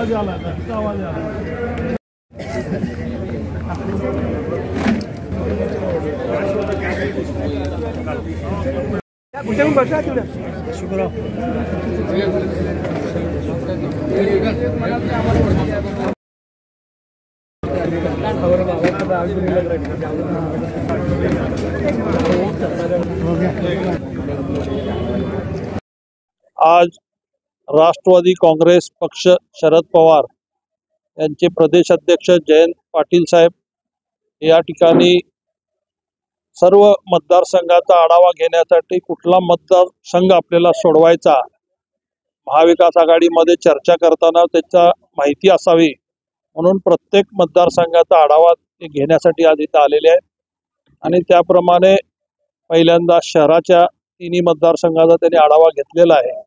आवाज आला त्यांचा आवाज आला आज राष्ट्रवादी काँग्रेस पक्ष शरद पवार यांचे प्रदेश अध्यक्ष जयंत पाटील साहेब या ठिकाणी सर्व मतदारसंघाचा आढावा घेण्यासाठी कुठला मतदारसंघ आपल्याला सोडवायचा महाविकास आघाडीमध्ये चर्चा करताना त्याचा माहिती असावी म्हणून प्रत्येक मतदारसंघाचा आढावा घेण्यासाठी आज इथे आलेले आहेत आणि त्याप्रमाणे पहिल्यांदा शहराच्या तिन्ही मतदारसंघाचा त्यांनी आढावा घेतलेला आहे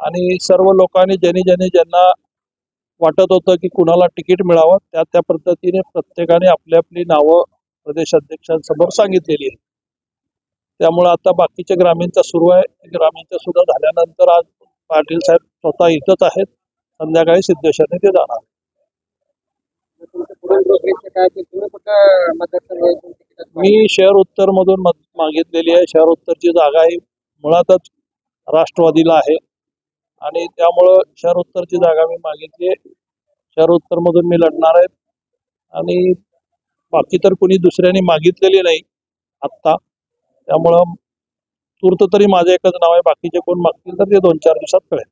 आणि सर्व लोकांनी ज्यांना वाटत होतं की कुणाला तिकीट मिळावं त्या पद्धतीने प्रत्येकाने आपली आपली नावं प्रदेश अध्यक्षांसमोर सांगितलेली आहेत। त्यामुळे आता बाकीच्या ग्रामीणचा सुरू आहे। ग्रामीणचा सुद्धा झाल्यानंतर आज पाटील साहेब स्वतः इथंच आहेत, संध्याकाळी सिद्धेश्वरने ते जाणार। मी शहर उत्तर मधून मागितलेली आहे। शहर उत्तरची जागा ही मुळातच राष्ट्रवादीला आहे आणि त्यामुळे शहर उत्तरची जागा मी मागितली आहे। शहर उत्तर मधून मी लढणार आहे आणि बाकी तर कोणी दुसऱ्याने मागितलेली नाही आत्ता, त्यामुळे तूर्त तरी माझे एकच नाव आहे। बाकीचे कोण मागतील तर ते 2-4 दिवसात कळेल।